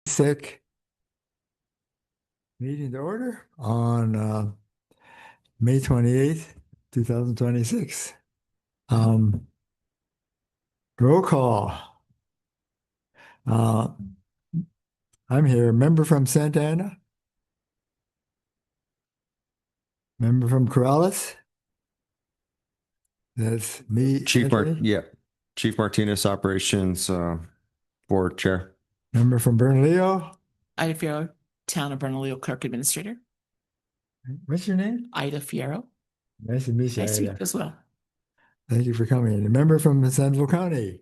PSECC meeting to order on May 28th, 2026. Roll call. Uh, I'm here. Member from Santa Ana? Member from Corrales? That's me, Anthony. Chief Martinez, Operations Board Chair. Member from Bernalillo? Ida Fierro, Town of Bernalillo Clerk Administrator. What's your name? Ida Fierro. Nice to meet you, Nice to meet Ida. you as well. Thank you for coming. A member from Sandoval County?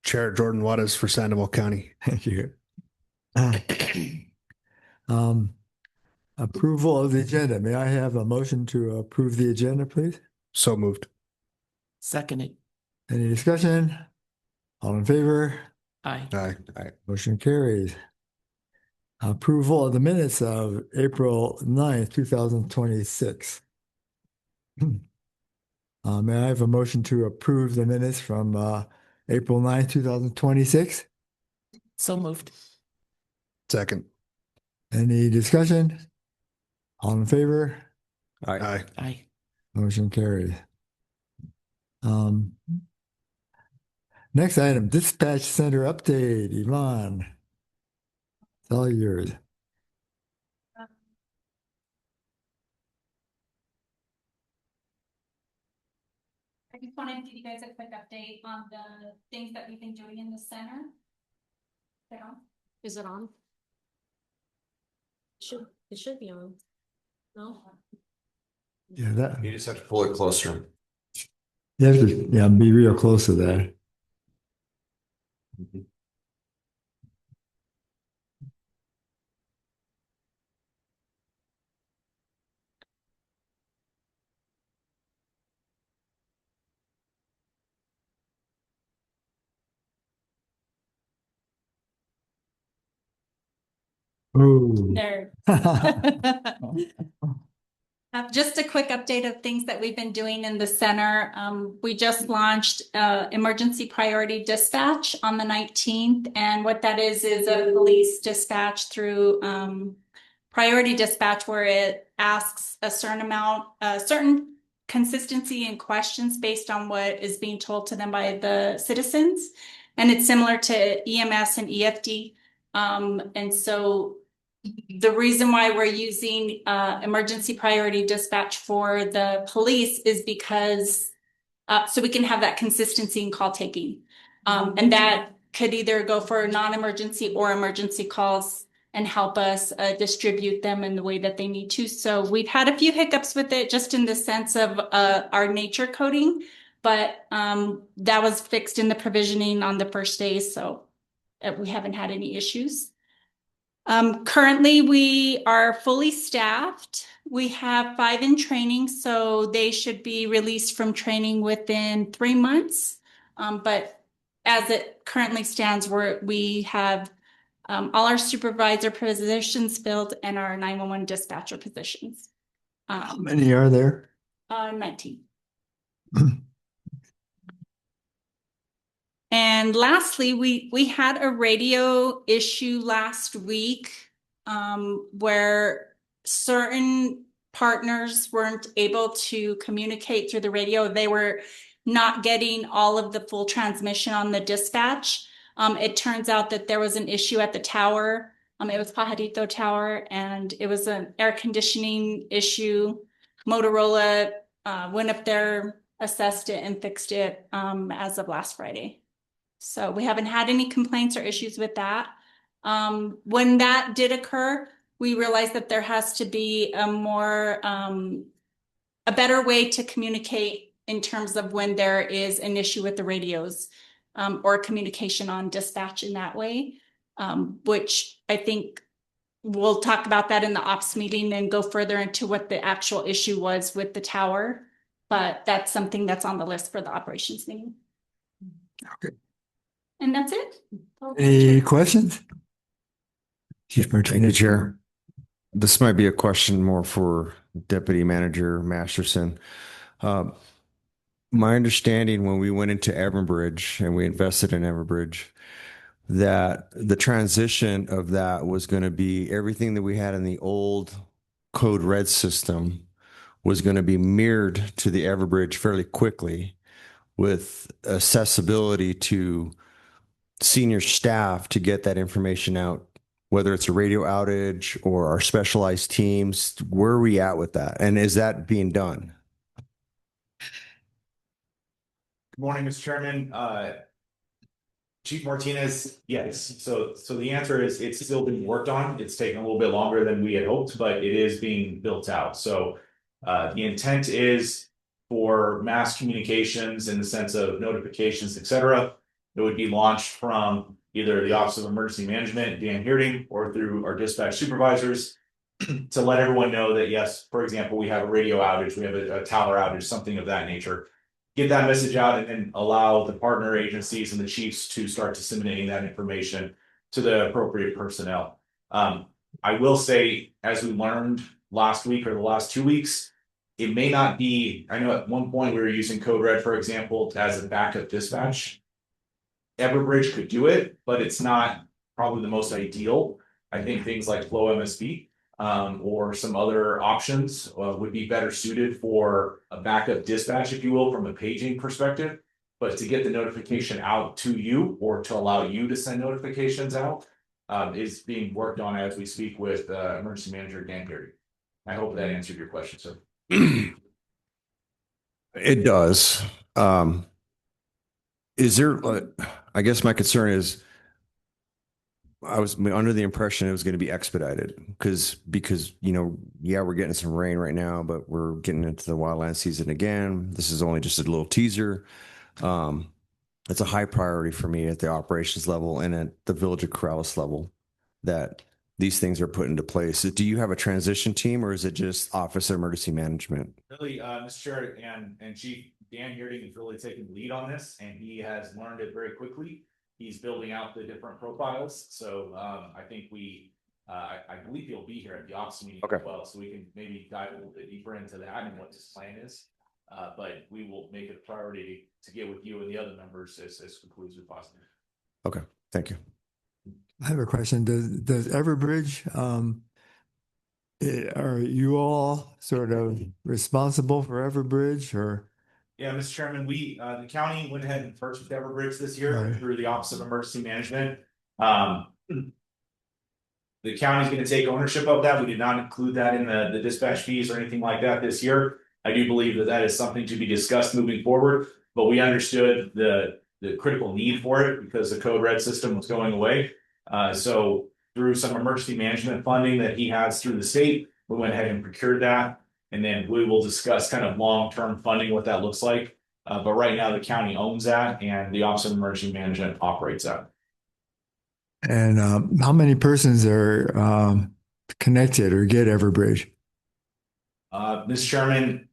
Chair Jordan Waters for Sandoval County. Thank you. Approval of the agenda. May I have a motion to approve the agenda, please? So moved. Seconded. Any discussion? All in favor? Aye. Aye. Motion carries. Approval of the minutes of April 9th, 2026. May I have a motion to approve the minutes from April 9th, 2026? So moved. Second. Any discussion? All in favor? Aye. Aye. Motion carries. Next item, dispatch center update. Yvonne, it's all yours. I just wanted to give you guys a quick update on the things that we've been doing in the center. Is it on? It should be on. No? Yeah, that You just have to pull it closer. you have to be real close to that. Oh. Nerd. Just a quick update of things that we've been doing in the center. We just launched emergency priority dispatch on the 19th. And what that is a police dispatch through priority dispatch where it asks a certain consistency and questions based on what is being told to them by the citizens. And it's similar to EMS and EFD. And so the reason why we're using emergency priority dispatch for the police is because so we can have that consistency in call taking. And that could either go for non-emergency or emergency calls and help us distribute them in the way that they need to. So we've had a few hiccups with it just in the sense of our nature coding, but that was fixed in the provisioning on the first day. So we haven't had any issues. Currently, we are fully staffed. We have 5 in training, so they should be released from training within 3 months. But as it currently stands, we have all our supervisor positions filled and our 911 dispatcher positions. How many are there? 19. And lastly, we had a radio issue last week where certain partners weren't able to communicate through the radio. They were not getting all of the full transmission on the dispatch. It turns out that there was an issue at the tower. It was Pajarito Tower, and it was an air conditioning issue. Motorola went up there, assessed it, and fixed it as of last Friday. So we haven't had any complaints or issues with that. When that did occur, we realized that there has to be a better way to communicate in terms of when there is an issue with the radios or communication on dispatch in that way, which I think we'll talk about that in the ops meeting and go further into what the actual issue was with the tower. But that's something that's on the list for the operations meeting. Okay. And that's it. Any questions? Chief Martinez. Chair. This might be a question more for Deputy Manager Masterson. My understanding when we went into Everbridge and we invested in Everbridge, that the transition of that was going to be everything that we had in the old Code Red system was going to be mirrored to the Everbridge fairly quickly with accessibility to senior staff to get that information out, whether it's a radio outage or our specialized teams. Where are we at with that? And is that being done? Good morning, Mr. Chairman. Chief Martinez, yes. So the answer is it's still being worked on. It's taken a little bit longer than we had hoped, but it is being built out. So the intent is for mass communications in the sense of notifications, et cetera. It would be launched from either the Office of Emergency Management, Dan Heerding, or through our dispatch supervisors to let everyone know that, yes, for example, we have a radio outage, we have a tower outage, something of that nature. Get that message out and then allow the partner agencies and the chiefs to start disseminating that information to the appropriate personnel. I will say, as we learned last week or the last 2 weeks, it may not be, I know at one point we were using Code Red, for example, as a backup dispatch. Everbridge could do it, but it's not probably the most ideal. I think things like Flow MSB or some other options would be better suited for a backup dispatch, if you will, from a paging perspective. But to get the notification out to you or to allow you to send notifications out is being worked on as we speak with Emergency Manager Dan Perry. I hope that answered your question, sir. It does. Is there, I guess my concern is, I was under the impression it was going to be expedited because, yeah, we're getting some rain right now, but we're getting into the wildland season again. This is only just a little teaser. It's a high priority for me at the operations level and at the Village of Corrales level that these things are put into place. Do you have a transition team or is it just Office of Emergency Management? Really, Mr. Chair and Chief Dan Heerding is really taking the lead on this, and he has learned it very quickly. He's building out the different profiles, so I think I believe he'll be here at the ops meeting as well, so we can maybe dive a little bit deeper into that and what his plan is. But we will make it a priority to get with you and the other members as quickly as we possibly. Okay, thank you. I have a question. Does Everbridge, are you all sort of responsible for Everbridge or? Yeah, Mr. Chairman, the county went ahead and purchased Everbridge this year Right. through the Office of Emergency Management. The county's going to take ownership of that. We did not include that in the dispatch fees or anything like that this year. I do believe that is something to be discussed moving forward, but we understood the critical need for it because the Code Red system was going away. So through some emergency management funding that he has through the state, we went ahead and procured that. And then we will discuss kind of long-term funding, what that looks like. But right now the county owns that and the Office of Emergency Management operates that. And how many persons are connected or get Everbridge? Mr. Chairman,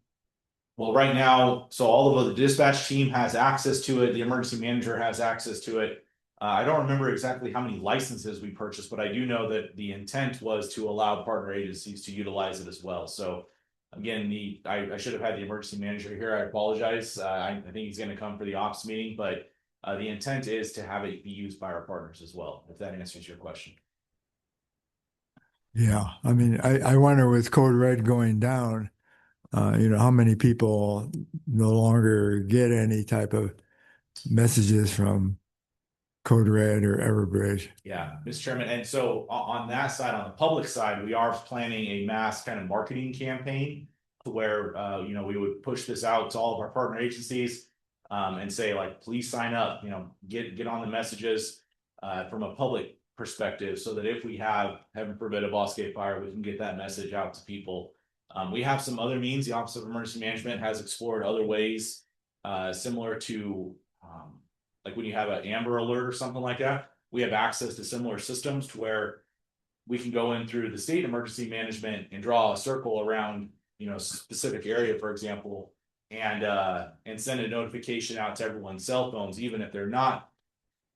well, right now, so all of the dispatch team has access to it. The emergency manager has access to it. I don't remember exactly how many licenses we purchased, but I do know that the intent was to allow partner agencies to utilize it as well. So again, I should have had the emergency manager here. I apologize. I think he's going to come for the ops meeting, but the intent is to have it be used by our partners as well, if that answers your question. Yeah, I mean, I wonder with Code Red going down, how many people no longer get any type of messages from Code Red or Everbridge. Yeah, Mr. Chairman. And so on that side, on the public side, we are planning a mass kind of marketing campaign to where, we would push this out to all of our partner agencies and say, like, please sign up, get on the messages from a public perspective so that if we have, heaven forbid, a Boss Gate fire, we can get that message out to people. We have some other means. The Office of Emergency Management has explored other ways similar to like when you have an Amber Alert or something like that. We have access to similar systems to where we can go in through the state emergency management and draw a circle around, a specific area, for example, and send a notification out to everyone's cell phones, even if they're not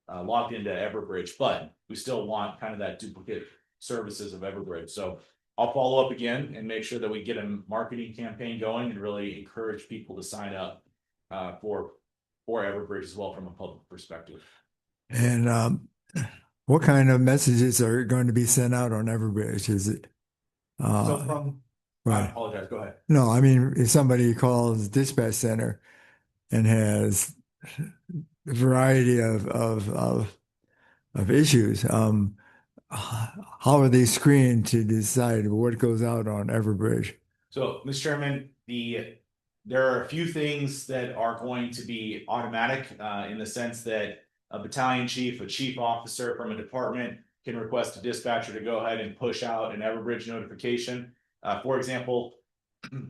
logged into Everbridge, but we still want kind of that duplicate services of Everbridge. So I'll follow up again and make sure that we get a marketing campaign going and really encourage people to sign up for Everbridge as well from a public perspective. And what kind of messages are going to be sent out on Everbridge? Is it, So uh, from, I right? apologize, go ahead. No, I mean, if somebody calls dispatch center and has a variety of issues, how are they screened to decide what goes out on Everbridge? So, Mr. Chairman, there are a few things that are going to be automatic in the sense that a battalion chief, a chief officer from a department can request a dispatcher to go ahead and push out an Everbridge notification. For example,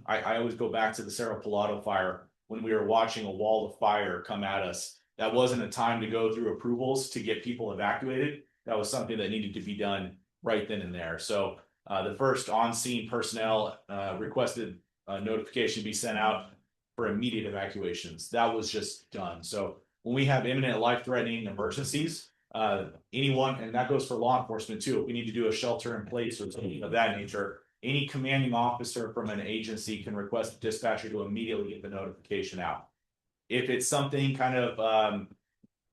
I always go back to the Cerro Pilado fire when we were watching a wall of fire come at us. That wasn't a time to go through approvals to get people evacuated. That was something that needed to be done right then and there. So the first on-scene personnel requested a notification be sent out for immediate evacuations. That was just done. So when we have imminent life-threatening emergencies, anyone, and that goes for law enforcement too, if we need to do a shelter in place or something of that nature, any commanding officer from an agency can request a dispatcher to immediately get the notification out. If it's something kind of,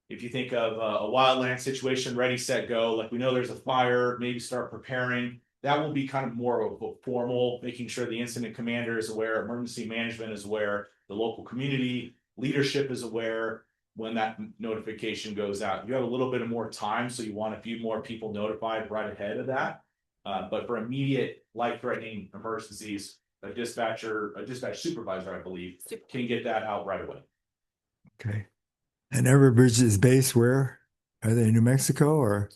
if you think of a wildland situation, ready, set, go, like we know there's a fire, maybe start preparing. That will be kind of more of a formal, making sure the incident commander is aware, emergency management is aware, the local community leadership is aware when that notification goes out. You have a little bit of more time, so you want a few more people notified right ahead of that. But for immediate life-threatening emergencies, a dispatch supervisor, I believe, can get that out right away. Okay. And Everbridge is based where? Are they in New Mexico or?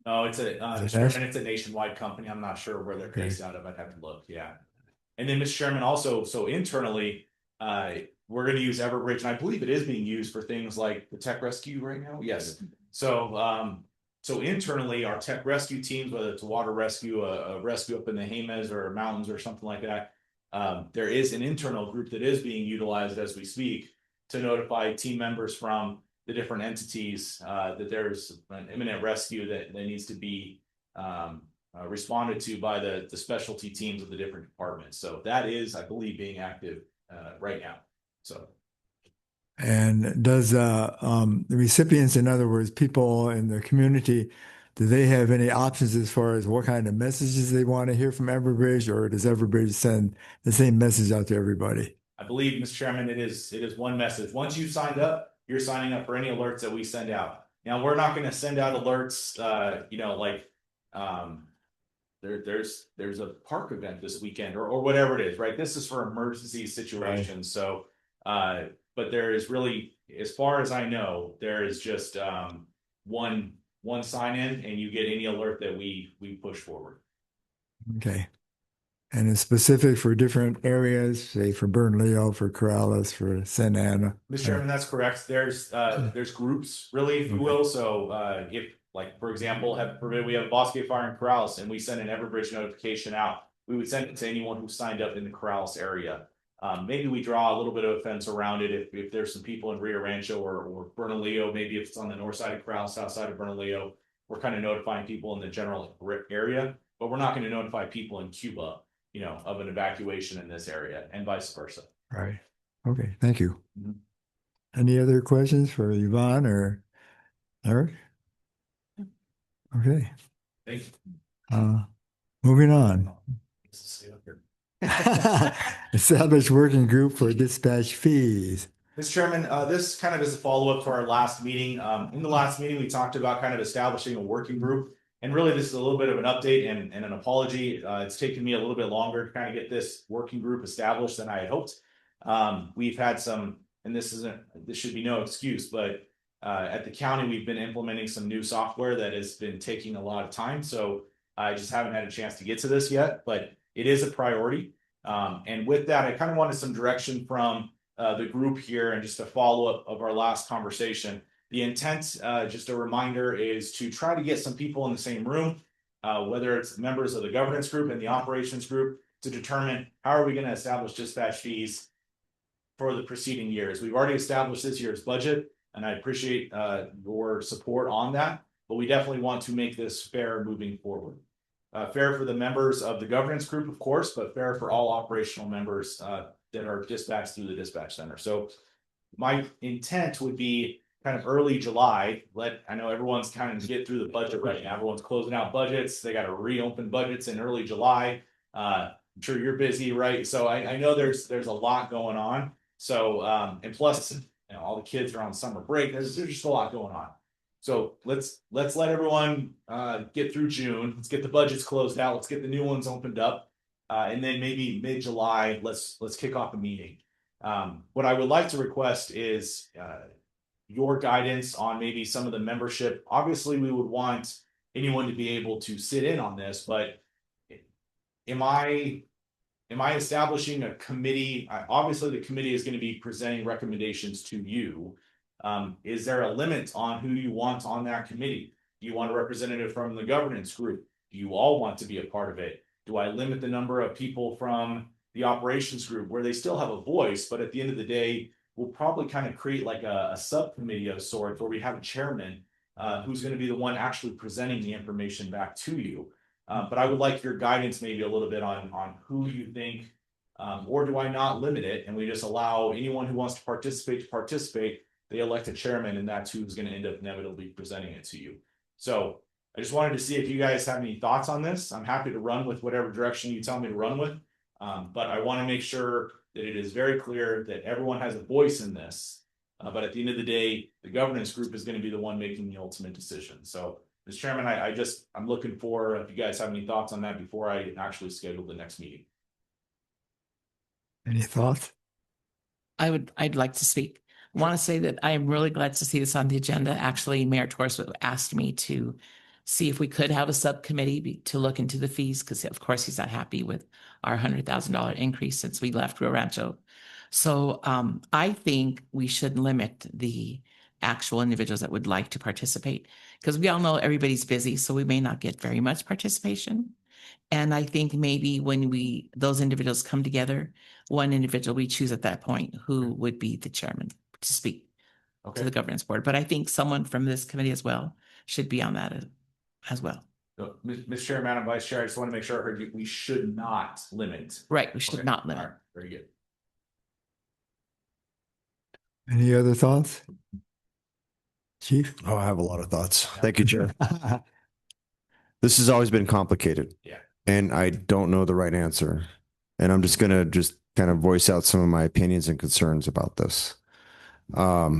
No, it's it Mr. Chairman, it's a nationwide company. I'm not sure where they're Okay. based out of. I'd have to look, yeah. And then, Mr. Chairman, also, so internally, we're gonna use Everbridge, and I believe it is being used for things like the tech rescue right now. Yes. So internally, our tech rescue teams, whether it's a water rescue, a rescue up in the Jemez or mountains or something like that, there is an internal group that is being utilized as we speak to notify team members from the different entities that there's an imminent rescue that needs to be responded to by the specialty teams of the different departments. So that is, I believe, being active right now. So. And does the recipients, in other words, people in the community, do they have any options as far as what kind of messages they want to hear from Everbridge, or does Everbridge send the same message out to everybody? I believe, Mr. Chairman, it is one message. Once you've signed up, you're signing up for any alerts that we send out. Now, we're not going to send out alerts, there's a park event this weekend or whatever it is, right? This is for emergency situations. So, but there is really, as far as I know, there is just one sign in, and you get any alert that we push forward. Okay. And it's specific for different areas, say for Bernalillo, for Corrales, for Santa Ana. Mr. Chairman, that's correct. There's groups, really, if you will. So if, like, for example, we have a Bosque Fire in Corrales, and we send an Everbridge notification out, we would send it to anyone who signed up in the Corrales area. Maybe we draw a little bit of a fence around it if there's some people in Rio Rancho or Bernalillo, maybe if it's on the north side of Corrales, south side of Bernalillo, we're kind of notifying people in the general area, but we're not going to notify people in Cuba, of an evacuation in this area, and vice versa. Right. Okay. Thank you. Mhm. Any other questions for Yvonne or Eric? Okay. Thank you. Moving on. Established working group for dispatch fees. Mr. Chairman, this kind of is a follow-up to our last meeting. In the last meeting, we talked about kind of establishing a working group. And really, this is a little bit of an update and an apology. It's taken me a little bit longer to kind of get this working group established than I had hoped. We've had some, and this should be no excuse, but at the county, we've been implementing some new software that has been taking a lot of time. So I just haven't had a chance to get to this yet, but it is a priority. And with that, I kind of wanted some direction from the group here and just a follow-up of our last conversation. The intent, just a reminder, is to try to get some people in the same room, whether it's members of the governance group and the operations group, to determine how are we going to establish dispatch fees for the preceding years. We've already established this year's budget, and I appreciate your support on that, but we definitely want to make this fair moving forward. Fair for the members of the governance group, of course, but fair for all operational members that are dispatched through the dispatch center. So my intent would be kind of early July, I know everyone's kind of get through the budget right now. Everyone's closing out budgets. They got to reopen budgets in early July. I'm sure you're busy, right? So I know there's a lot going on. So, and plus, all the kids are on summer break. There's just a lot going on. So let's let everyone get through June. Let's get the budgets closed out. Let's get the new ones opened up. And then maybe mid-July, let's kick off a meeting. What I would like to request is your guidance on maybe some of the membership. Obviously, we would want anyone to be able to sit in on this, but am I establishing a committee? Obviously, the committee is going to be presenting recommendations to you. Is there a limit on who you want on that committee? Do you want a representative from the governance group? Do you all want to be a part of it? Do I limit the number of people from the operations group where they still have a voice, but at the end of the day, we'll probably kind of create like a subcommittee of sorts where we have a chairman who's going to be the one actually presenting the information back to you. But I would like your guidance maybe a little bit on who you think, or do I not limit it and we just allow anyone who wants to participate, they elect a chairman and that's who's going to end up inevitably presenting it to you. So I just wanted to see if you guys have any thoughts on this. I'm happy to run with whatever direction you tell me to run with. But I want to make sure that it is very clear that everyone has a voice in this. But at the end of the day, the governance group is going to be the one making the ultimate decision. So, Mr. Chairman, I'm looking for if you guys have any thoughts on that before I actually schedule the next meeting. Any thoughts? I'd like to speak. I want to say that I am really glad to see this on the agenda. Actually, Mayor Torres asked me to see if we could have a subcommittee to look into the fees, because of course he's not happy with our $100,000 increase since we left Rio Rancho. So I think we should limit the actual individuals that would like to participate, because we all know everybody's busy, so we may not get very much participation. And I think maybe when those individuals come together, one individual we choose at that point who would be the chairman to speak to the governance board. But I think someone from this committee as well should be on that as well. So, Mr. Chair, Madam Vice Chair, I just want to make sure I heard you. We should not limit. Right, we should not limit. All right, very good. Any other thoughts? Chief? Oh, I have a lot of thoughts. Thank you, Chair. This has always been complicated. Yeah. And I don't know the right answer. And I'm just going to kind of voice out some of my opinions and concerns about this. I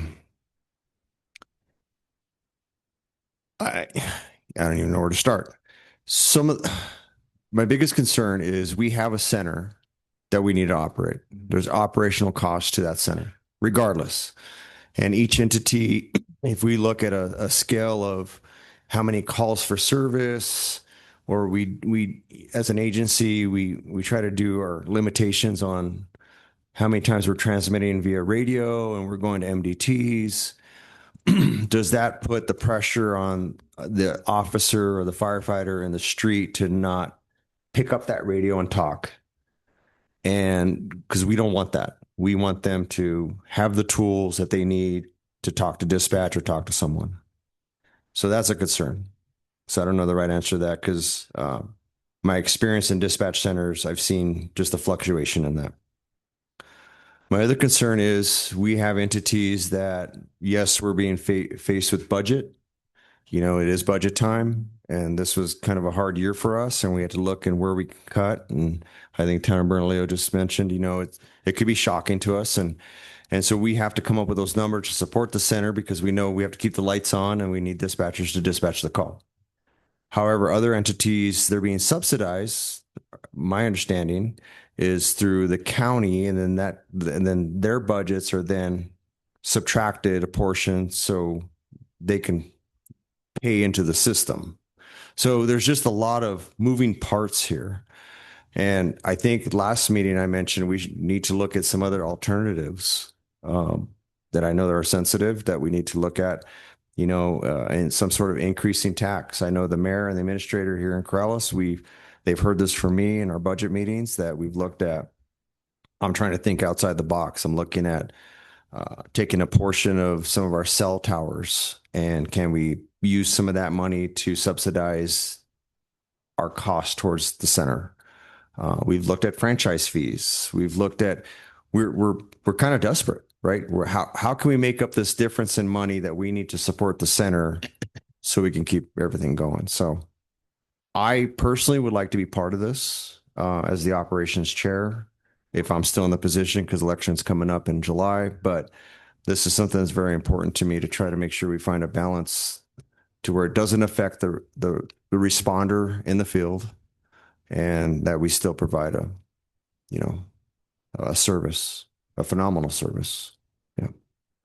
don't even know where to start. My biggest concern is we have a center that we need to operate. There's operational costs to that center, regardless. And each entity, if we look at a scale of how many calls for service, or we as an agency, we try to do our limitations on how many times we're transmitting via radio and we're going to MDTs. Does that put the pressure on the officer or the firefighter in the street to not pick up that radio and talk? And because we don't want that. We want them to have the tools that they need to talk to dispatch or talk to someone. So that's a concern. So I don't know the right answer to that, because my experience in dispatch centers, I've seen just the fluctuation in that. My other concern is we have entities that, yes, we're being faced with budget. It is budget time, and this was kind of a hard year for us, and we had to look in where we could cut. And I think Town of Bernalillo just mentioned, it could be shocking to us. And so we have to come up with those numbers to support the center, because we know we have to keep the lights on and we need dispatchers to dispatch the call. However, other entities, they're being subsidized. My understanding is through the county, and then their budgets are then subtracted a portion so they can pay into the system. So there's just a lot of moving parts here. And I think last meeting I mentioned we need to look at some other alternatives that I know that are sensitive, that we need to look at, and some sort of increasing tax. I know the mayor and the administrator here in Corrales, they've heard this from me in our budget meetings that we've looked at. I'm trying to think outside the box. I'm looking at taking a portion of some of our cell towers, and can we use some of that money to subsidize our cost towards the center? We've looked at franchise fees. We've looked at, we're kind of desperate. right? How can we make up this difference in money that we need to support the center so we can keep everything going? So I personally would like to be part of this as the operations chair if I'm still in the position, because election's coming up in July. But this is something that's very important to me to try to make sure we find a balance to where it doesn't affect the responder in the field, and that we still provide a service, a phenomenal service. Yeah.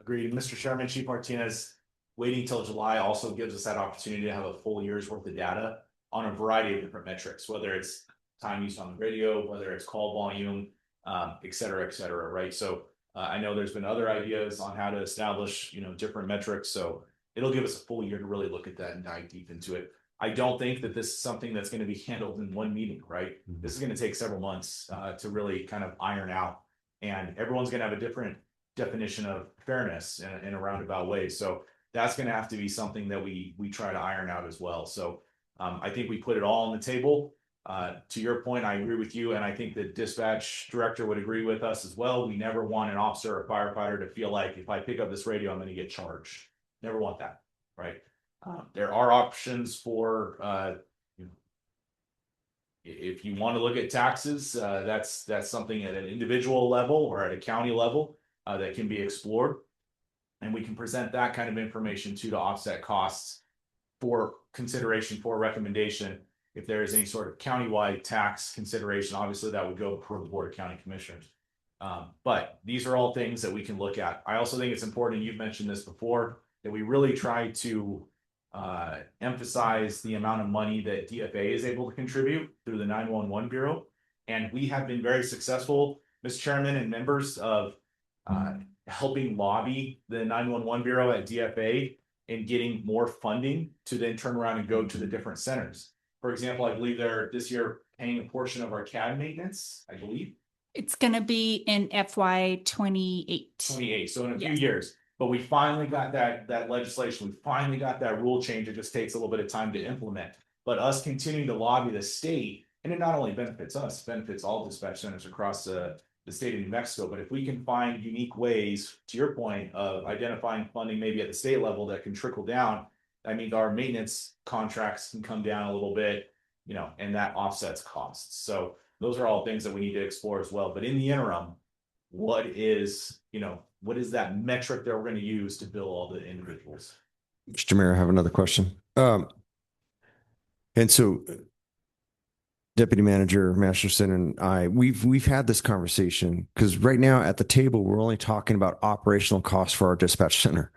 Agreed. Mr. Chairman, Chief Martinez, waiting till July also gives us that opportunity to have a full year's worth of data on a variety of different metrics, whether it's time used on the radio, whether it's call volume, et cetera, right? So I know there's been other ideas on how to establish, different metrics. So it'll give us a full year to really look at that and dive deep into it. I don't think that this is something that's going to be handled in one meeting, right? This is going to take several months to really kind of iron out, and everyone's going to have a different definition of fairness in a roundabout way. So that's going to have to be something that we try to iron out as well. So I think we put it all on the table. To your point, I agree with you, and I think the dispatch director would agree with us as well. We never want an officer or firefighter to feel like if I pick up this radio, I'm going to get charged. Never want that, right? There are options for if you want to look at taxes, that's something at an individual level or at a county level that can be explored, and we can present that kind of information to offset costs for consideration for recommendation. If there is any sort of countywide tax consideration, obviously that would go before the Board of County Commissioners. But these are all things that we can look at. I also think it's important, you've mentioned this before, that we really try to emphasize the amount of money that DFA is able to contribute through the 911 Bureau. And we have been very successful, Mr. Chairman and members, of helping lobby the 911 Bureau at DFA and getting more funding to then turn around and go to the different centers. For example, I believe they're this year paying a portion of our CAD maintenance, I believe. It's going to be in FY 28. 28, so in a few Yes. years. But we finally got that legislation. We finally got that rule change. It just takes a little bit of time to implement. But us continuing to lobby the state, and it not only benefits us, it benefits all dispatch centers across the state of New Mexico. But if we can find unique ways, to your point, of identifying funding maybe at the state level that can trickle down, that means our maintenance contracts can come down a little bit, and that offsets costs. So those are all things that we need to explore as well. But in the interim, what is that metric that we're going to use to bill all the individuals? Mr. Mayor, I have another question. And so Deputy Manager Masterson and I, we've had this conversation because right now at the table, we're only talking about operational costs for our dispatch center.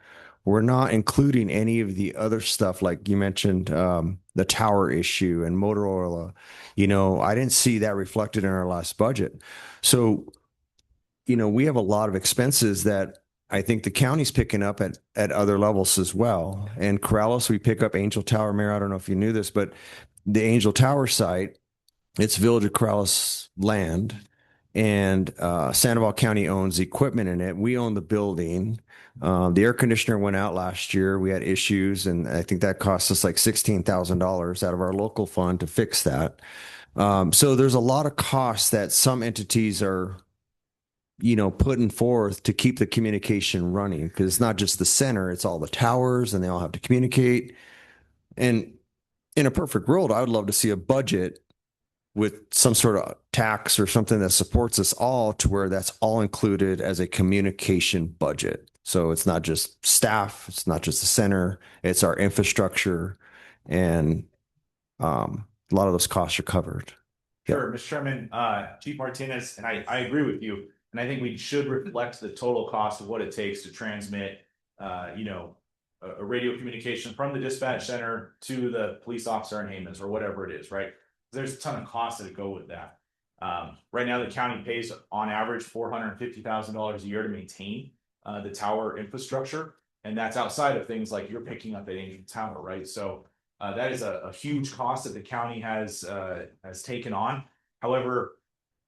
We're not including any of the other stuff, like you mentioned, the tower issue and Motorola. I didn't see that reflected in our last budget. So, we have a lot of expenses that I think the county's picking up at other levels as well. And Corrales, we pick up Angel Tower. Mayor, I don't know if you knew this, but the Angel Tower site, it's Village of Corrales land, and Sandoval County owns equipment in it. We own the building. The air conditioner went out last year. We had issues, and I think that cost us like $16,000 out of our local fund to fix that. So there's a lot of costs that some entities are putting forth to keep the communication running, because it's not just the center, it's all the towers, and they all have to communicate. And in a perfect world, I would love to see a budget with some sort of tax or something that supports us all to where that's all included as a communication budget. So it's not just staff, it's not just the center, it's our infrastructure, and a lot of those costs are covered. Sure, Mr. Chairman, Chief Martinez, and I agree with you. And I think we should reflect the total cost of what it takes to transmit, a radio communication from the dispatch center to the police officer in Haymans or whatever it is, right? There's a ton of costs that go with that. Right now, the county pays on average $450,000 a year to maintain the tower infrastructure. And that's outside of things like you're picking up at Angel Tower, right? So that is a huge cost that the county has taken on. However,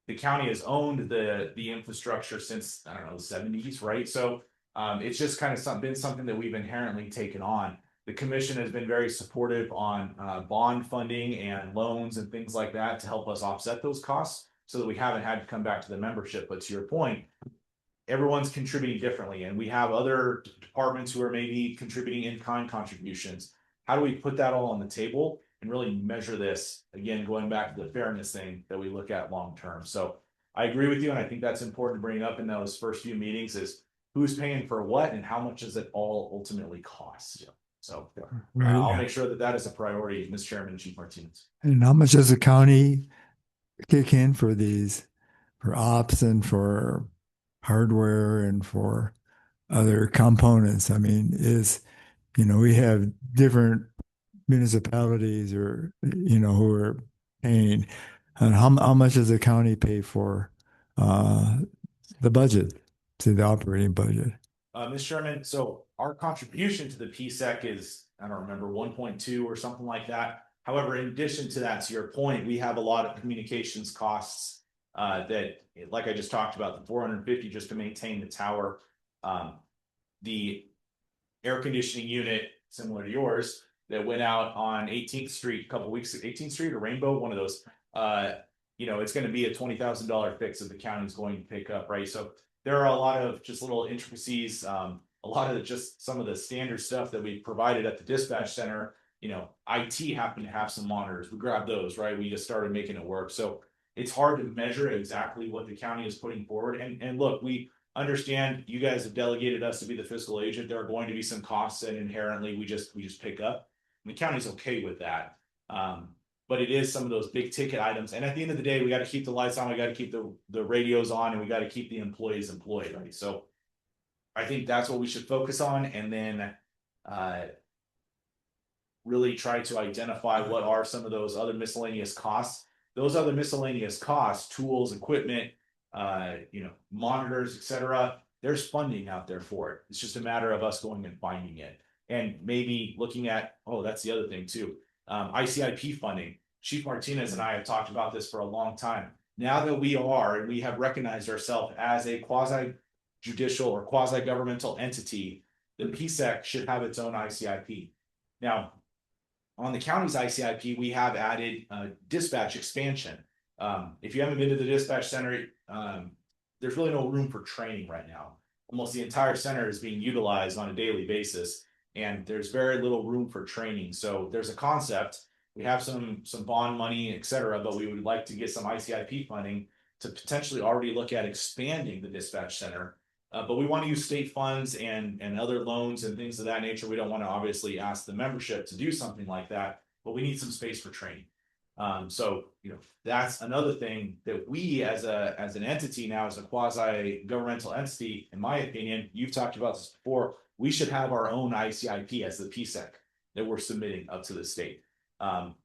the county has owned the infrastructure since, I don't know, the 70s, right? So it's just kind of been something that we've inherently taken on. The commission has been very supportive on bond funding and loans and things like that to help us offset those costs so that we haven't had to come back to the membership. But to your point, everyone's contributing differently, and we have other departments who are maybe contributing in-kind contributions. How do we put that all on the table and really measure this? Again, going back to the fairness thing that we look at long term. So I agree with you, and I think that's important to bring up in those first few meetings is who's paying for what and how much does it all ultimately cost? So I'll make sure that that is a priority, Mr. Chairman and Chief Martinez. And how much does the county kick in for these, for ops and for hardware and for other components? I mean, we have different municipalities or, who are paying. And how much does the county pay for the budget, to the operating budget? Mr. Chairman, so our contribution to the PSEC is, I don't remember, 1.2 or something like that. However, in addition to that, to your point, we have a lot of communications costs that, like I just talked about, the 450 just to maintain the tower. The air conditioning unit, similar to yours, that went out on 18th Street a couple weeks, 18th Street or Rainbow, one of those. It's going to be a $20,000 fix that the county's going to pick up, right? So there are a lot of just little intricacies, a lot of just some of the standard stuff that we provided at the dispatch center. IT happened to have some monitors. We grabbed those, right? We just started making it work. So it's hard to measure exactly what the county is putting forward. And look, we understand you guys have delegated us to be the fiscal agent. There are going to be some costs that inherently we just pick up. And the county's okay with that. But it is some of those big ticket items. And at the end of the day, we got to keep the lights on, we got to keep the radios on, and we got to keep the employees employed, right? So I think that's what we should focus on, and then really try to identify what are some of those other miscellaneous costs. Those other miscellaneous costs, tools, equipment, monitors, etc. There's funding out there for it. It's just a matter of us going and finding it. And maybe looking at, that's the other thing too. ICIP funding. Chief Martinez and I have talked about this for a long time. Now that we have recognized ourselves as a quasi-judicial or quasi-governmental entity, the PSECC should have its own ICIP. Now, on the county's ICIP, we have added dispatch expansion. If you haven't been to the dispatch center, there's really no room for training right now. Almost the entire center is being utilized on a daily basis, and there's very little room for training. So there's a concept. We have some bond money, et cetera, but we would like to get some ICIP funding to potentially already look at expanding the dispatch center. But we want to use state funds and other loans and things of that nature. We don't want to obviously ask the membership to do something like that, but we need some space for training. So that's another thing that we as an entity now, as a quasi-governmental entity, in my opinion, you've talked about this before, we should have our own ICIP as the PSECC that we're submitting up to the state.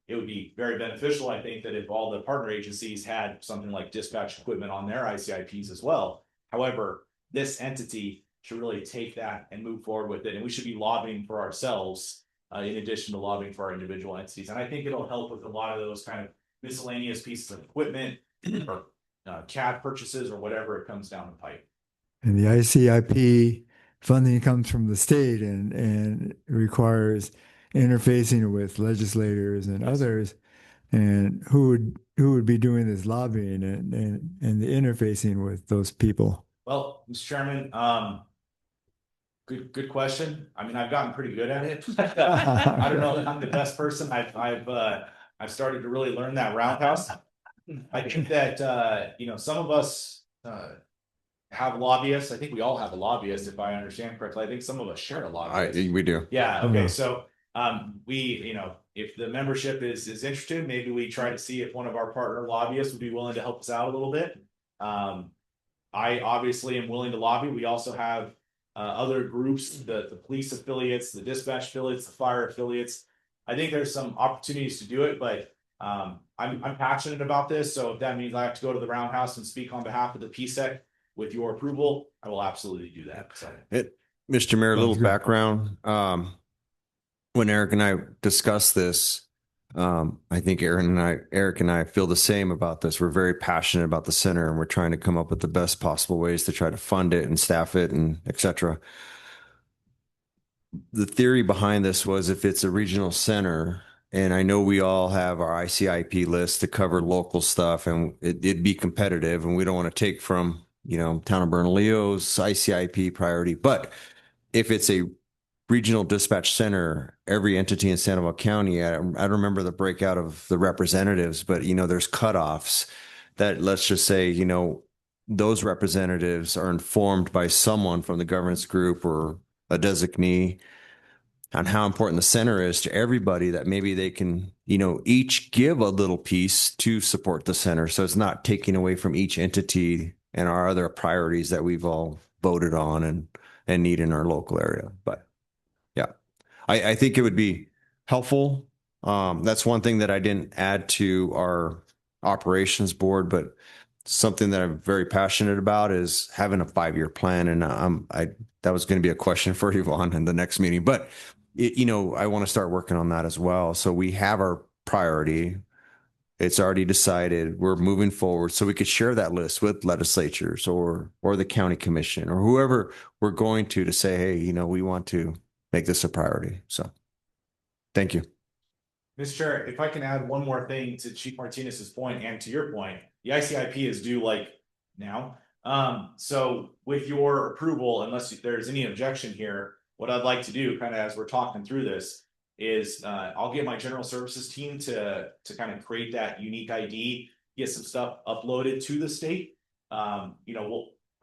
It would be very beneficial, I think, that if all the partner agencies had something like dispatch equipment on their ICIPs as well. However, this entity should really take that and move forward with it. And we should be lobbying for ourselves in addition to lobbying for our individual entities. And I think it'll help with a lot of those kind of miscellaneous pieces of equipment or CAD purchases or whatever it comes down the pipe. And the ICIP funding comes from the state and requires interfacing with legislators and others. And who would be doing this lobbying and the interfacing with those people? Well, Mr. Chairman, good question. I mean, I've gotten pretty good at it. I don't know if I'm the best person. I've started to really learn that roundhouse. I think that some of us have lobbyists. I think we all have a lobbyist, if I understand correctly. I think some of us share a lobbyist. We do. Yeah. Okay. So if the membership is interested, maybe we try to see if one of our partner lobbyists would be willing to help us out a little bit. I obviously am willing to lobby. We also have other groups, the police affiliates, the dispatch affiliates, the fire affiliates. I think there's some opportunities to do it, but I'm passionate about this. So if that means I have to go to the roundhouse and speak on behalf of the PSECC with your approval, I will absolutely do that. So. Mr. Mayor, a little background. When Eric and I discussed this, I think Eric and I feel the same about this. We're very passionate about the center, and we're trying to come up with the best possible ways to try to fund it and staff it and et cetera. The theory behind this was if it's a regional center, and I know we all have our ICIP list to cover local stuff, and it'd be competitive, and we don't want to take from Town of Bernalillo's ICIP priority. But if it's a regional dispatch center, every entity in Sandoval County, I don't remember the breakout of the representatives, but there's cutoffs that, let's just say, those representatives are informed by someone from the governance group or a designee on how important the center is to everybody, that maybe they can, each give a little piece to support the center. So it's not taking away from each entity and our other priorities that we've all voted on and need in our local area. But yeah, I think it would be helpful. That's one thing that I didn't add to our operations board, but something that I'm very passionate about is having a 5-year plan. And that was going to be a question for Yvonne in the next meeting, but I want to start working on that as well. So we have our priority. It's already decided. We're moving forward. So we could share that list with legislatures or the county commission or whoever we're going to say, hey, we want to make this a priority. So thank you. Mr. Chair, if I can add one more thing to Chief Martinez's point and to your point, the ICIP is due now. So with your approval, unless there's any objection here, what I'd like to do, kind of as we're talking through this, is I'll get my general services team to kind of create that unique ID, get some stuff uploaded to the state. I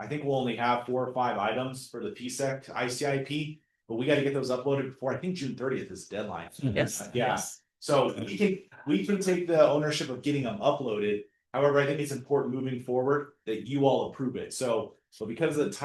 think we'll only have 4 or 5 items for the PSECC ICIP, but we got to get those uploaded before I think June 30th is the deadline. Yes. Yeah. So we can take the ownership of getting them uploaded. However, I think it's important moving forward that you all approve it. So because of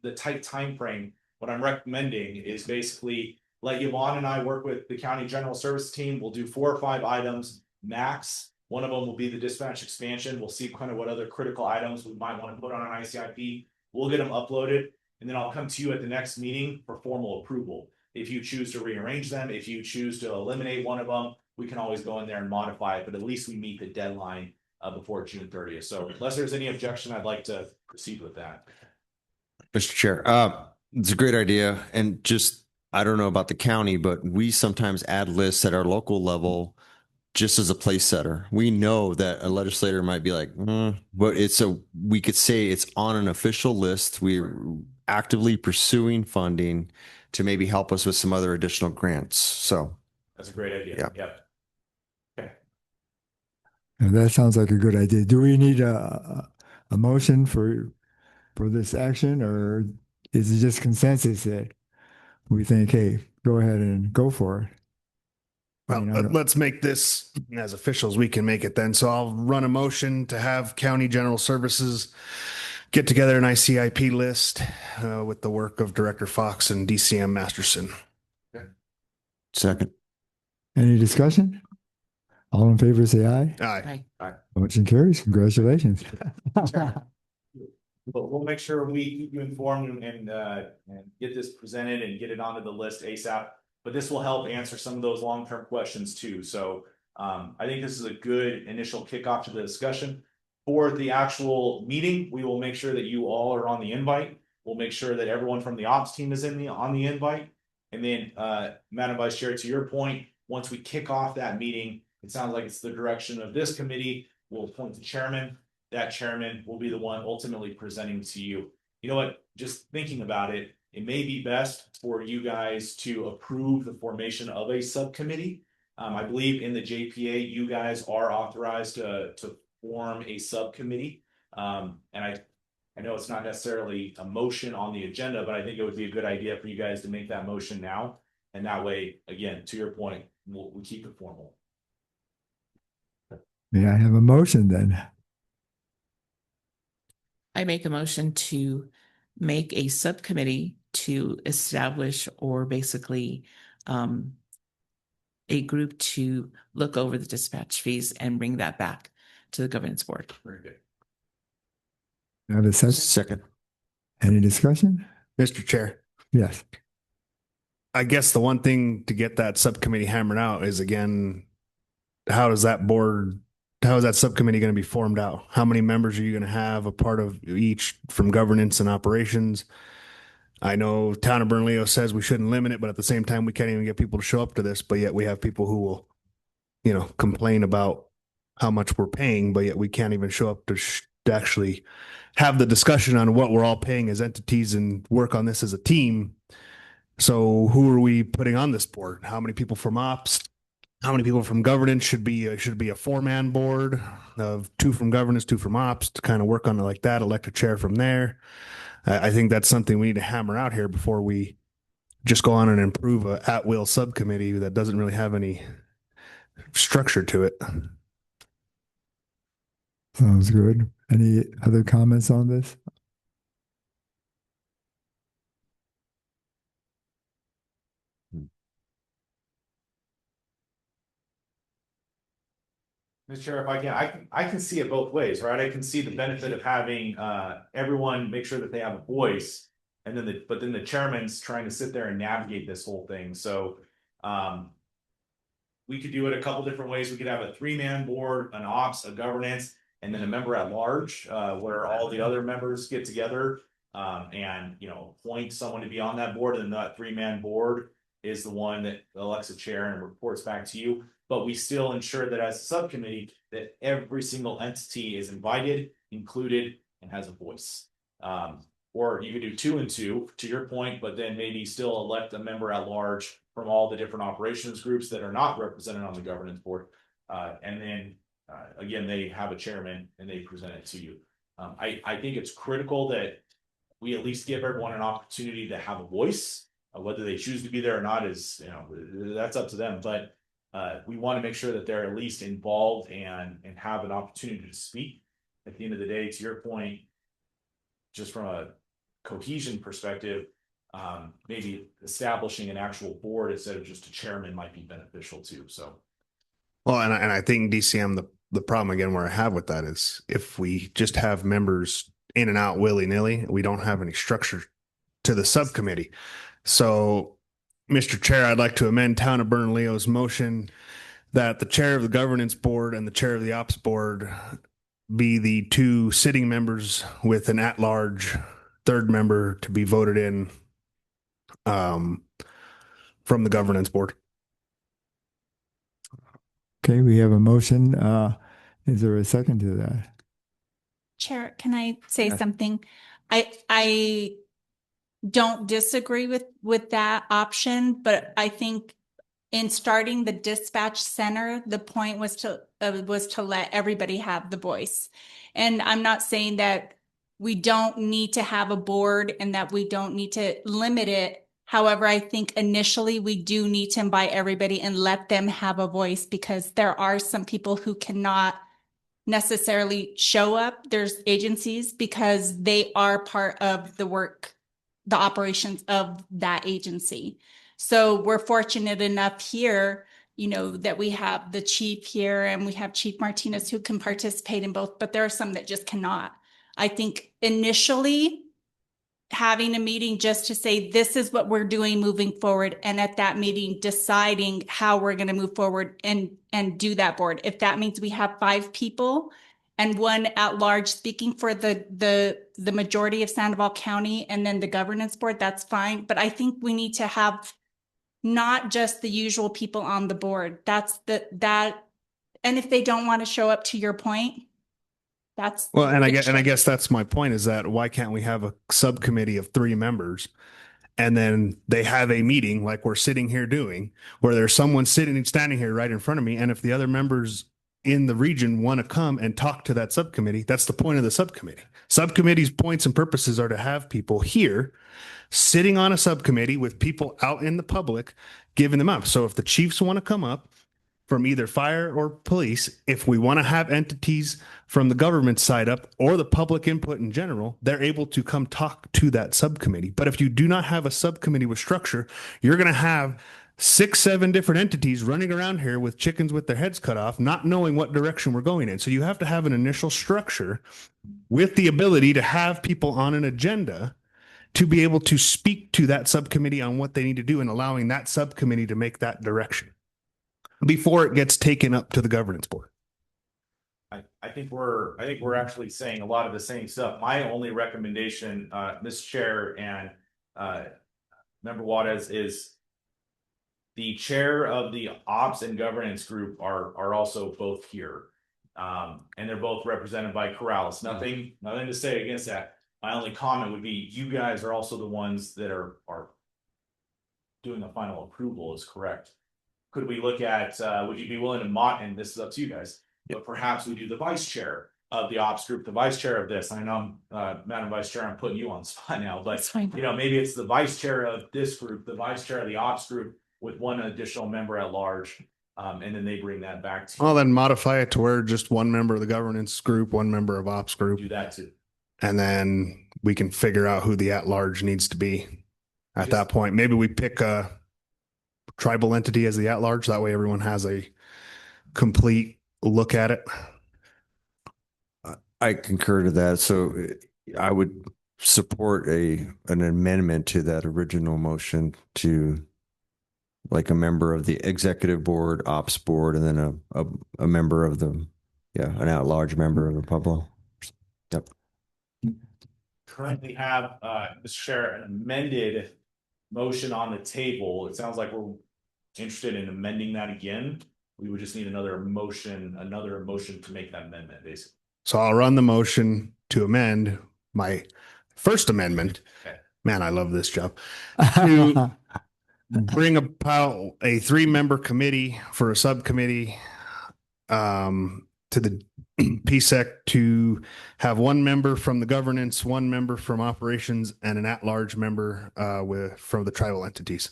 the tight time frame, what I'm recommending is basically let Yvonne and I work with the county general service team. We'll do 4 or 5 items max. One of them will be the dispatch expansion. We'll see kind of what other critical items we might want to put on an ICIP. We'll get them uploaded, and then I'll come to you at the next meeting for formal approval. If you choose to rearrange them, if you choose to eliminate one of them, we can always go in there and modify it, but at least we meet the deadline before June 30th. So unless there's any objection, I'd like to proceed with that. Mr. Chair, it's a great idea. And just, I don't know about the county, but we sometimes add lists at our local level just as a place setter. We know that a legislator might be like, but we could say it's on an official list. We're actively pursuing funding to maybe help us with some other additional grants. So that's a great idea. Yeah. Yep. Okay. And that sounds like a good idea. Do we need a motion for this action, or is it just consensus that we think, hey, go ahead and go for it? Well, let's make this as official as we can make it then. So I'll run a motion to have county general services get together an ICIP list with the work of Director Fox and DCM Masterson. Second. Any discussion? All in favor, say aye. Aye. Motion carries. Congratulations. But we'll make sure we keep you informed and get this presented and get it onto the list ASAP. But this will help answer some of those long-term questions too. So I think this is a good initial kickoff to the discussion. For the actual meeting, we will make sure that you all are on the invite. We'll make sure that everyone from the ops team is on the invite. And then, Madam Vice Chair, to your point, once we kick off that meeting, it sounds like it's the direction of this committee. We'll appoint the chairman. That chairman will be the one ultimately presenting to you. You know what? Just thinking about it, it may be best for you guys to approve the formation of a subcommittee. I believe in the JPA, you guys are authorized to form a subcommittee. And I know it's not necessarily a motion on the agenda, but I think it would be a good idea for you guys to make that motion now. And that way, again, to your point, we keep it formal. May I have a motion then? I make a motion to make a subcommittee to establish or basically a group to look over the dispatch fees and bring that back to the governance board. Very good. Have a second? Second. Any discussion? Mr. Chair, Yes. I guess the one thing to get that subcommittee hammered out is, again, how is that subcommittee going to be formed out? How many members are you going to have, a part of each from governance and operations? I know Town of Bernalillo says we shouldn't limit it, but at the same time, we can't even get people to show up to this, but yet we have people who will, complain about how much we're paying, but yet we can't even show up to to actually have the discussion on what we're all paying as entities and work on this as a team. So who are we putting on this board? How many people from ops? How many people from governance should be a 4-man board of 2 from governance, 2 from ops to kind of work on it like that, elect a chair from there. I think that's something we need to hammer out here before we just go on and improve a at-will subcommittee that doesn't really have any structure to it. Sounds good. Any other comments on this? Mr. Chair, if I can see it both ways, right? I can see the benefit of having everyone make sure that they have a voice. And then but then the chairman's trying to sit there and navigate this whole thing. So we could do it a couple different ways. We could have a 3-man board, an ops, a governance, and then a member at large, where all the other members get together and appoint someone to be on that board. And that 3-man board is the one that elects a chair and reports back to you. But we still ensure that as a subcommittee, that every single entity is invited, included, and has a voice. Or you could do 2 and 2, to your point, but then maybe still elect a member at large from all the different operations groups that are not represented on the governance board. And then again, they have a chairman and they present it to you. I think it's critical that we at least give everyone an opportunity to have a voice. Whether they choose to be there or not is, that's up to them. But we want to make sure that they're at least involved and have an opportunity to speak. At the end of the day, to your point, just from a cohesion perspective, maybe establishing an actual board instead of just a chairman might be beneficial too. So, well, and I think DCM, the problem again where I have with that is if we just have members in and out willy-nilly, we don't have any structure to the subcommittee. So, Mr. Chair, I'd like to amend Town of Bernalillo's motion that the chair of the governance board and the chair of the ops board be the 2 sitting members with an at-large 3rd member to be voted in from the governance board. Okay, we have a motion. Is there a second to that? Chair, can I say Yes. something? I don't disagree with that option, but I think in starting the dispatch center, the point was to let everybody have the voice. And I'm not saying that we don't need to have a board and that we don't need to limit it. However, I think initially we do need to invite everybody and let them have a voice, because there are some people who cannot necessarily show up. There's agencies because they are part of the work, the operations of that agency. So we're fortunate enough here, that we have the chief here and we have Chief Martinez who can participate in both, but there are some that just cannot. I think initially having a meeting just to say, this is what we're doing moving forward. And at that meeting, deciding how we're going to move forward and do that board. If that means we have 5 people and 1 at large speaking for the majority of Sandoval County and then the governance board, that's fine. But I think we need to have not just the usual people on the board. And if they don't want to show up, to your point, that's Well, and I guess that's my point, is that why can't we have a subcommittee of 3 members and then they have a meeting like we're sitting here doing, where there's someone standing here right in front of me, and if the other members in the region want to come and talk to that subcommittee, that's the point of the subcommittee. Subcommittee's points and purposes are to have people here sitting on a subcommittee with people out in the public giving them up. So if the chiefs want to come up from either fire or police, if we want to have entities from the government side up or the public input in general, they're able to come talk to that subcommittee. But if you do not have a subcommittee with structure, you're going to have 6, 7 different entities running around here with chickens with their heads cut off, not knowing what direction we're going in. So you have to have an initial structure with the ability to have people on an agenda to be able to speak to that subcommittee on what they need to do, and allowing that subcommittee to make that direction before it gets taken up to the governance board. I think we're actually saying a lot of the same stuff. My only recommendation, Mr. Chair and Member Juarez, is the chair of the ops and governance group are also both here. And they're both represented by Corrales. Nothing to say against that. My only comment would be, you guys are also the ones that are doing the final approval, is correct. Could we look at, would you be willing to and this is up to you guys, but perhaps we do the vice chair of the ops group, the vice chair of this. I know, Madam Vice Chair, I'm putting you on the spot now, but That's fine. you know, maybe it's the vice chair of this group, the vice chair of the ops group with one additional member at large. And then they bring that back to you. Well, then modify it to where just one member of the governance group, one member of ops group, Do that too. and then we can figure out who the at-large needs to be at that point. Maybe we pick a tribal entity as the at-large. That way everyone has a complete look at it. I concur to that. So I would support an amendment to that original motion to like a member of the executive board, ops board, and then a member of an at-large member of the public. Yep. Currently have, Mr. Chair, an amended motion on the table. It sounds like we're interested in amending that again. We would just need another motion to make that amendment, basically. So I'll run the motion to amend my first amendment. Okay. Man, I love this job. To bring about a 3-member committee for a subcommittee to the PSEC to have 1 member from the governance, 1 member from operations, and an at-large member from the tribal entities.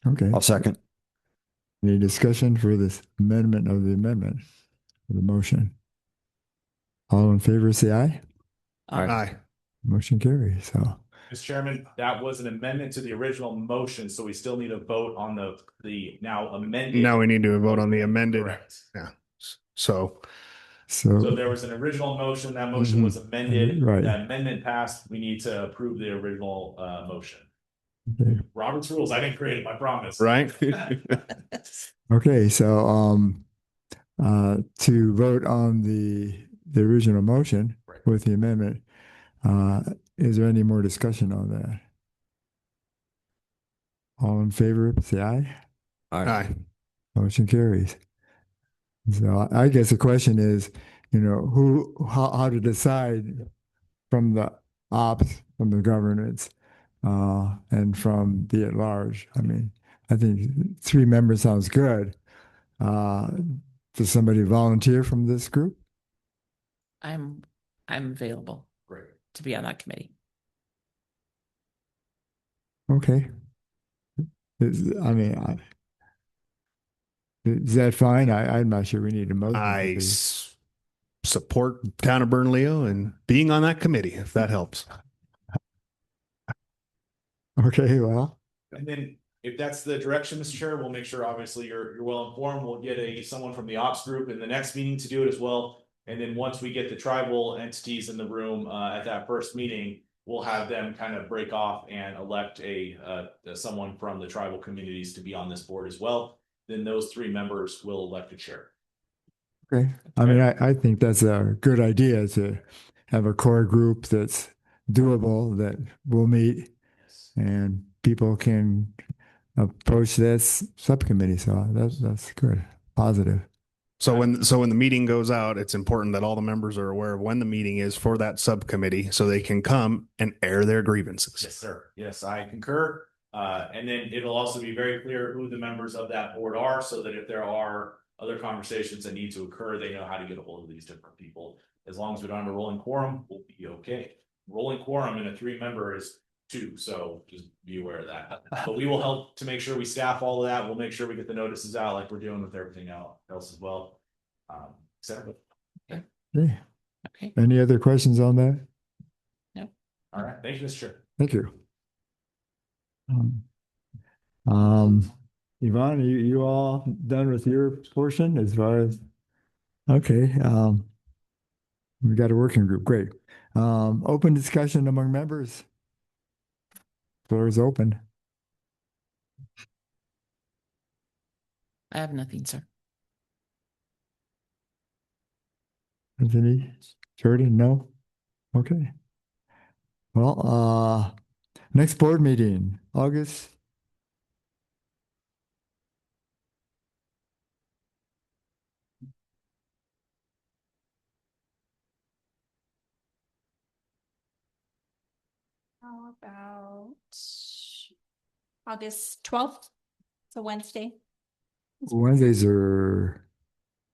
Okay. I'll second. Any discussion for this amendment of the amendment of the motion? All in favor, say aye. Aye. Motion carries. So, Mr. Chairman, that was an amendment to the original motion, so we still need a vote on the now amended. Now we need to vote on the amended. Correct. So So there was an original motion, that motion was amended, Right. that amendment passed, we need to approve the original motion. okay. Robert's rules, I didn't create it, I promise. right. Okay, so to vote on the original motion Right. with the amendment, is there any more discussion on that? All in favor, say aye. Aye. Motion carries. So I guess the question is, you know, how to decide from the ops, from the governance, and from the at large. I mean, I think 3 members sounds good. Does somebody volunteer from this group? I'm available Great. to be on that committee. Okay. Is that fine? I'm not sure we need a motion. I support Town of Bernalillo and being on that committee, if that helps. Okay, well, And then if that's the direction, Mr. Chair, we'll make sure obviously you're well informed. We'll get someone from the ops group in the next meeting to do it as well. And then once we get the tribal entities in the room at that first meeting, we'll have them kind of break off and elect someone from the tribal communities to be on this board as well. Then those 3 members will elect a chair. okay. I mean, I think that's a good idea to have a core group that's doable, that will meet, and people can approach this subcommittee. So that's good, positive. So when the meeting goes out, it's important that all the members are aware of when the meeting is for that subcommittee so they can come and air their grievances. Yes, sir. Yes, I concur. And then it'll also be very clear who the members of that board are, so that if there are other conversations that need to occur, they know how to get a hold of these different people. As long as we don't have a rolling quorum, we'll be okay. Rolling quorum in a 3-member is 2, so just be aware of that. But we will help to make sure we staff all of that. We'll make sure we get the notices out like we're doing with everything else as well. Exactly. Okay. Okay. Any other questions on that? All right. Thank you, Mr. Chair. Thank you. Yvonne, you all done with your portion as far as, okay, we got a working group, great. Open discussion among members. Floor is open. I have nothing, sir. Anthony, Jordan, no? Okay. Well, next board meeting, August. How about August 12th? It's a Wednesday. Wednesdays are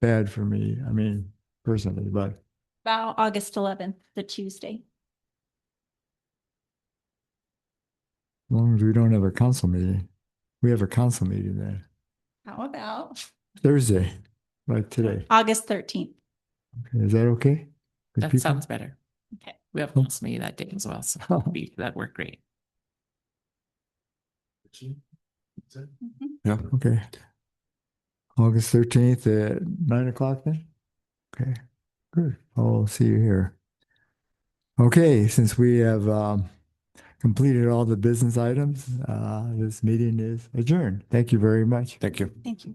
bad for me. I mean, personally, but About August 11th, the Tuesday. as long as we don't have a council meeting. We have a council meeting then. How about Thursday, like today. August 13th? Okay, is that okay? with That people? sounds better. Okay. We have council meeting that day as well, so that worked great. Mhm. Okay. August 13th at 9 o'clock then? Okay, good. I'll see you here. Okay, since we have completed all the business items, this meeting is adjourned. Thank you very much. Thank you. Thank you.